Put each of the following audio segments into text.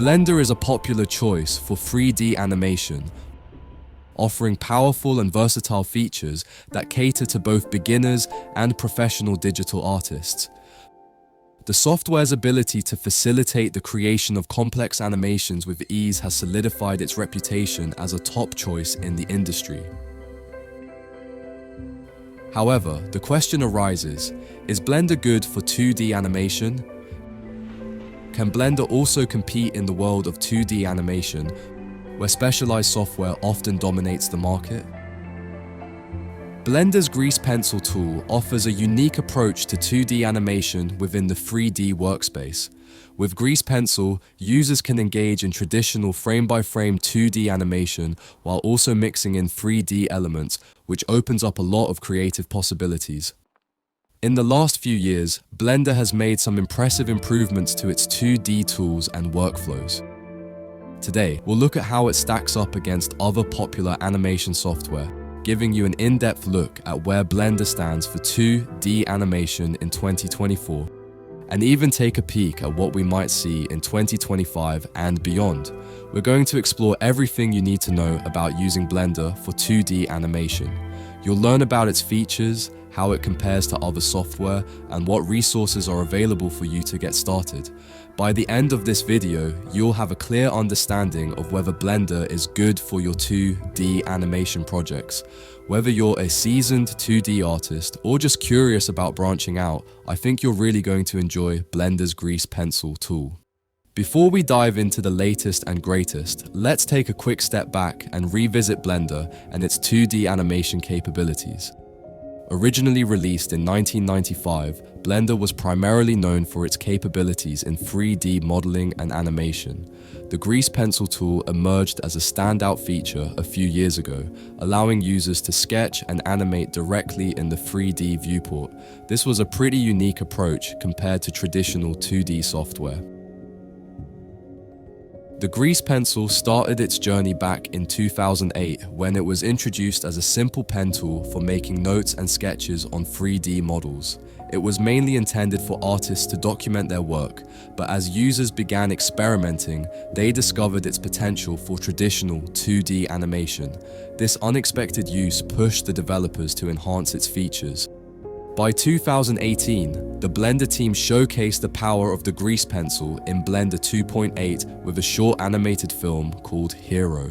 Blender is a popular choice for 3D animation, offering powerful and versatile features that cater to both beginners and professional digital artists. The software's ability to facilitate the creation of complex animations with ease has solidified its reputation as a top choice in the industry. However, the question arises, is Blender good for 2D animation? Can Blender also compete in the world of 2D animation, where specialized software often dominates the market? Blender's Grease Pencil tool offers a unique approach to 2D animation within the 3D workspace. With Grease Pencil, users can engage in traditional frame-by-frame 2D animation while also mixing in 3D elements, which opens up a lot of creative possibilities. In the last few years, Blender has made some impressive improvements to its 2D tools and workflows. Today, we'll look at how it stacks up against other popular animation software, giving you an in-depth look at where Blender stands for 2D animation in 2024, and even take a peek at what we might see in 2025 and beyond. We're going to explore everything you need to know about using Blender for 2D animation. You'll learn about its features, how it compares to other software, and what resources are available for you to get started. By the end of this video, you'll have a clear understanding of whether Blender is good for your 2D animation projects. Whether you're a seasoned 2D artist or just curious about branching out, I think you're really going to enjoy Blender's Grease Pencil tool. Before we dive into the latest and greatest, let's take a quick step back and revisit Blender and its 2D animation capabilities. Originally released in 1995, Blender was primarily known for its capabilities in 3D modeling and animation. The Grease Pencil tool emerged as a standout feature a few years ago, allowing users to sketch and animate directly in the 3D viewport. This was a pretty unique approach compared to traditional 2D software. The Grease Pencil started its journey back in 2008 when it was introduced as a simple pen tool for making notes and sketches on 3D models. It was mainly intended for artists to document their work, but as users began experimenting, they discovered its potential for traditional 2D animation. This unexpected use pushed the developers to enhance its features. By 2018, the Blender team showcased the power of the Grease Pencil in Blender 2.8 with a short animated film called Hero.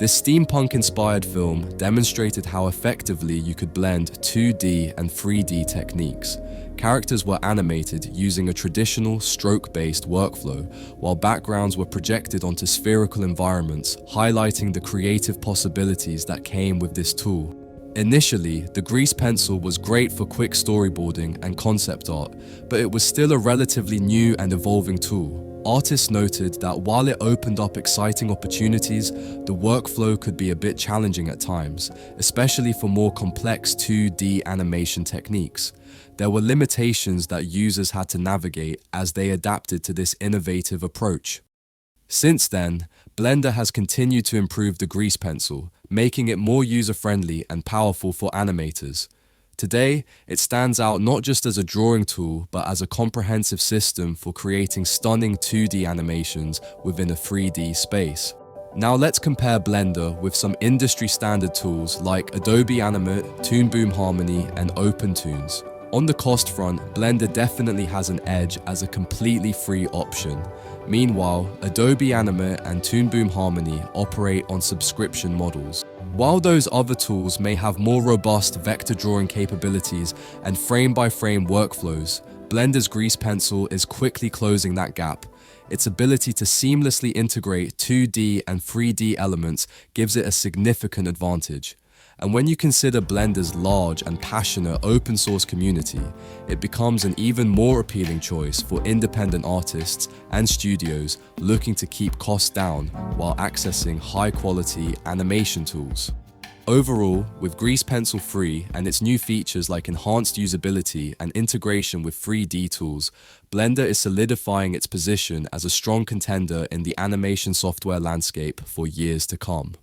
This steampunk-inspired film demonstrated how effectively you could blend 2D and 3D techniques. Characters were animated using a traditional stroke-based workflow, while backgrounds were projected onto spherical environments, highlighting the creative possibilities that came with this tool. Initially, the Grease Pencil was great for quick storyboarding and concept art, but it was still a relatively new and evolving tool. Artists noted that while it opened up exciting opportunities, the workflow could be a bit challenging at times, especially for more complex 2D animation techniques. There were limitations that users had to navigate as they adapted to this innovative approach. Since then, Blender has continued to improve the Grease Pencil, making it more user-friendly and powerful for animators. Today, it stands out not just as a drawing tool, but as a comprehensive system for creating stunning 2D animations within a 3D space. Now let's compare Blender with some industry-standard tools like Adobe Animate, Toon Boom Harmony, and OpenToonz. On the cost front, Blender definitely has an edge as a completely free option. Meanwhile, Adobe Animate and Toon Boom Harmony operate on subscription models. While those other tools may have more robust vector drawing capabilities and frame-by-frame workflows, Blender's Grease Pencil is quickly closing that gap. Its ability to seamlessly integrate 2D and 3D elements gives it a significant advantage. And when you consider Blender's large and passionate open source community, it becomes an even more appealing choice for independent artists and studios looking to keep costs down while accessing high-quality animation tools. Overall, with Grease Pencil free and its new features like enhanced usability and integration with 3D tools, Blender is solidifying its position as a strong contender in the animation software landscape for years to come.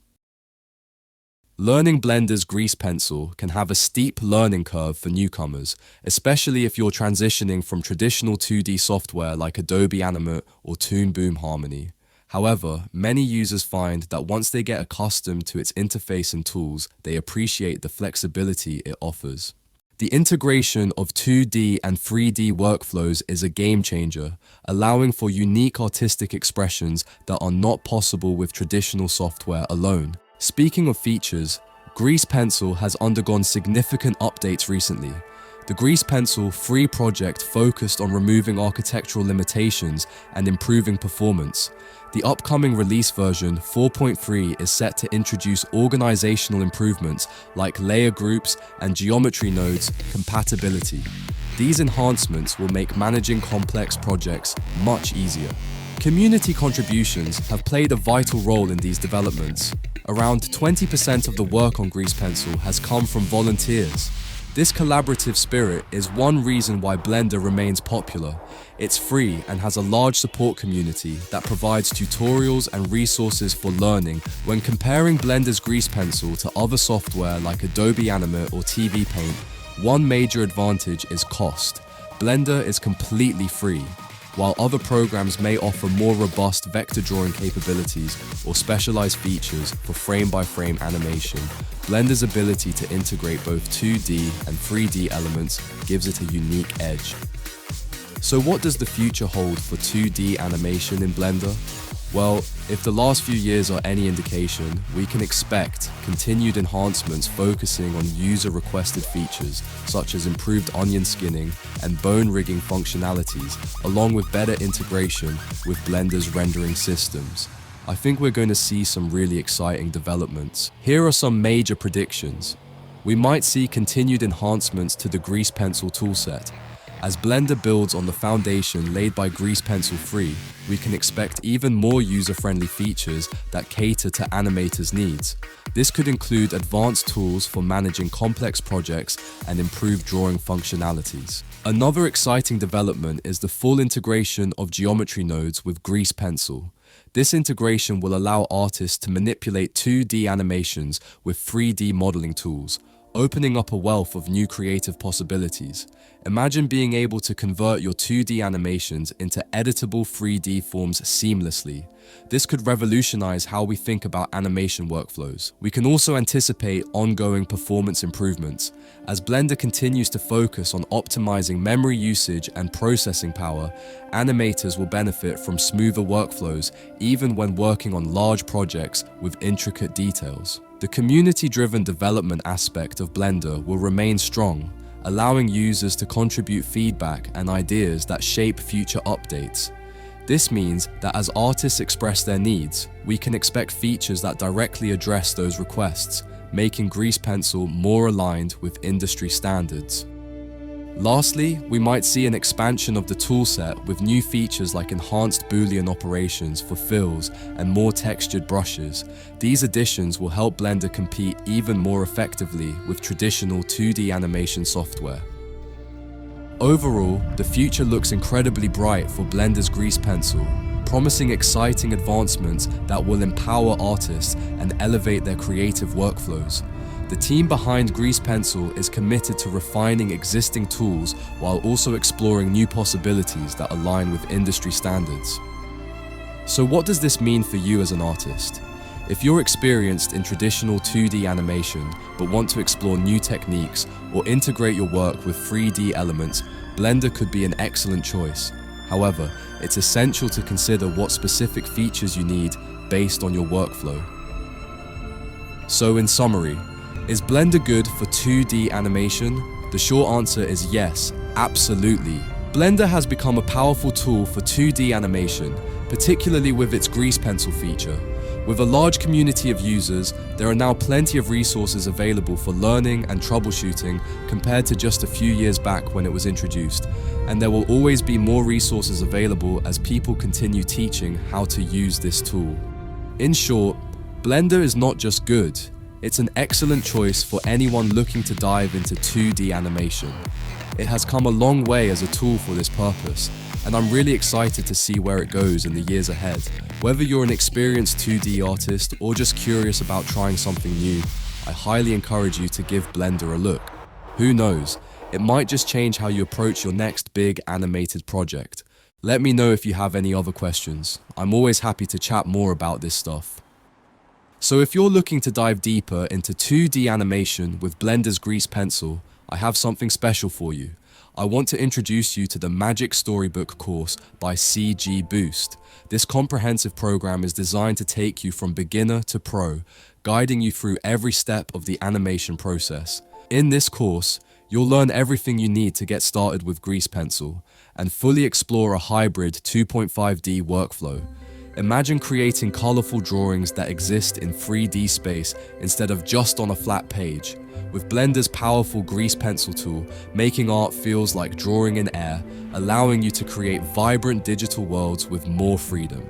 Learning Blender's Grease Pencil can have a steep learning curve for newcomers, especially if you're transitioning from traditional 2D software like Adobe Animate or Toon Boom Harmony. However, many users find that once they get accustomed to its interface and tools, they appreciate the flexibility it offers. The integration of 2D and 3D workflows is a game changer, allowing for unique artistic expressions that are not possible with traditional software alone. Speaking of features, Grease Pencil has undergone significant updates recently. The Grease Pencil free project focused on removing architectural limitations and improving performance. The upcoming release version 4.3 is set to introduce organizational improvements like layer groups and geometry nodes compatibility. These enhancements will make managing complex projects much easier. Community contributions have played a vital role in these developments. Around 20% of the work on Grease Pencil has come from volunteers. This collaborative spirit is one reason why Blender remains popular. It's free and has a large support community that provides tutorials and resources for learning. When comparing Blender's Grease Pencil to other software like Adobe Animate or TV Paint, one major advantage is cost. Blender is completely free. While other programs may offer more robust vector drawing capabilities or specialized features for frame-by-frame animation, Blender's ability to integrate both 2D and 3D elements gives it a unique edge. So what does the future hold for 2D animation in Blender? Well, if the last few years are any indication, we can expect continued enhancements focusing on user-requested features such as improved onion skinning and bone rigging functionalities, along with better integration with Blender's rendering systems. I think we're going to see some really exciting developments. Here are some major predictions. We might see continued enhancements to the Grease Pencil toolset. As Blender builds on the foundation laid by Grease Pencil 3, we can expect even more user-friendly features that cater to animators' needs. This could include advanced tools for managing complex projects and improved drawing functionalities. Another exciting development is the full integration of geometry nodes with Grease Pencil. This integration will allow artists to manipulate 2D animations with 3D modeling tools, opening up a wealth of new creative possibilities. Imagine being able to convert your 2D animations into editable 3D forms seamlessly. This could revolutionize how we think about animation workflows. We can also anticipate ongoing performance improvements. As Blender continues to focus on optimizing memory usage and processing power, animators will benefit from smoother workflows even when working on large projects with intricate details. The community-driven development aspect of Blender will remain strong, allowing users to contribute feedback and ideas that shape future updates. This means that as artists express their needs, we can expect features that directly address those requests, making Grease Pencil more aligned with industry standards. Lastly, we might see an expansion of the toolset with new features like enhanced Boolean operations for fills and more textured brushes. These additions will help Blender compete even more effectively with traditional 2D animation software. Overall, the future looks incredibly bright for Blender's Grease Pencil, promising exciting advancements that will empower artists and elevate their creative workflows. The team behind Grease Pencil is committed to refining existing tools while also exploring new possibilities that align with industry standards. So what does this mean for you as an artist? If you're experienced in traditional 2D animation but want to explore new techniques or integrate your work with 3D elements, Blender could be an excellent choice. However, it's essential to consider what specific features you need based on your workflow. So in summary, is Blender good for 2D animation? The short answer is yes, absolutely. Blender has become a powerful tool for 2D animation, particularly with its Grease Pencil feature. With a large community of users, there are now plenty of resources available for learning and troubleshooting compared to just a few years back when it was introduced. And there will always be more resources available as people continue teaching how to use this tool. In short, Blender is not just good, it's an excellent choice for anyone looking to dive into 2D animation. It has come a long way as a tool for this purpose, and I'm really excited to see where it goes in the years ahead. Whether you're an experienced 2D artist or just curious about trying something new, I highly encourage you to give Blender a look. Who knows, it might just change how you approach your next big animated project. Let me know if you have any other questions. I'm always happy to chat more about this stuff. So if you're looking to dive deeper into 2D animation with Blender's Grease Pencil, I have something special for you. I want to introduce you to the Magic Storybook course by CG Boost. This comprehensive program is designed to take you from beginner to pro, guiding you through every step of the animation process. In this course, you'll learn everything you need to get started with Grease Pencil and fully explore a hybrid 2.5D workflow. Imagine creating colorful drawings that exist in 3D space instead of just on a flat page. With Blender's powerful Grease Pencil tool, making art feels like drawing in air, allowing you to create vibrant digital worlds with more freedom.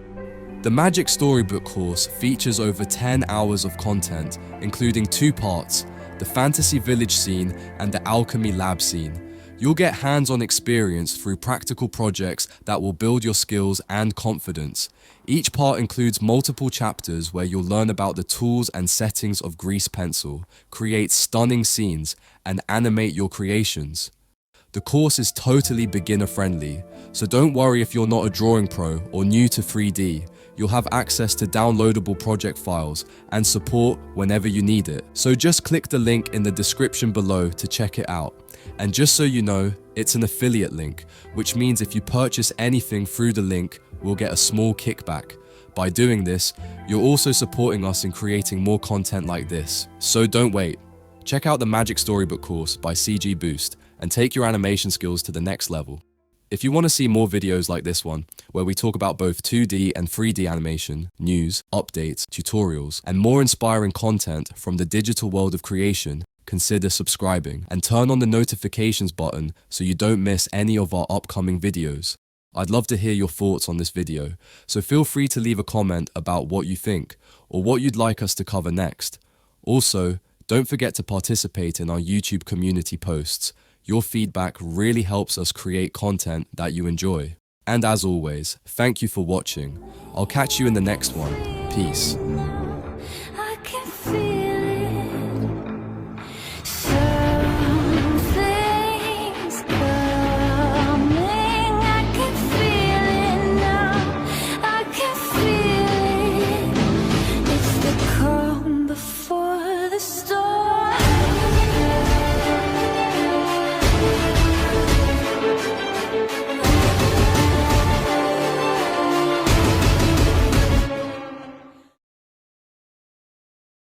The Magic Storybook course features over 10 hours of content, including 2 parts, the Fantasy Village scene and the Alchemy Lab scene. You'll get hands-on experience through practical projects that will build your skills and confidence. Each part includes multiple chapters where you'll learn about the tools and settings of Grease Pencil, create stunning scenes, and animate your creations. The course is totally beginner-friendly, so don't worry if you're not a drawing pro or new to 3D. You'll have access to downloadable project files and support whenever you need it. So just click the link in the description below to check it out. And just so you know, it's an affiliate link, which means if you purchase anything through the link, we'll get a small kickback. By doing this, you're also supporting us in creating more content like this. So don't wait. Check out the Magic Storybook course by CG Boost and take your animation skills to the next level. If you want to see more videos like this one, where we talk about both 2D and 3D animation, news, updates, tutorials, and more inspiring content from the digital world of creation, consider subscribing and turn on the notifications button so you don't miss any of our upcoming videos. I'd love to hear your thoughts on this video, so feel free to leave a comment about what you think or what you'd like us to cover next. Also, don't forget to participate in our YouTube community posts. Your feedback really helps us create content that you enjoy. And as always, thank you for watching. I'll catch you in the next one. Peace.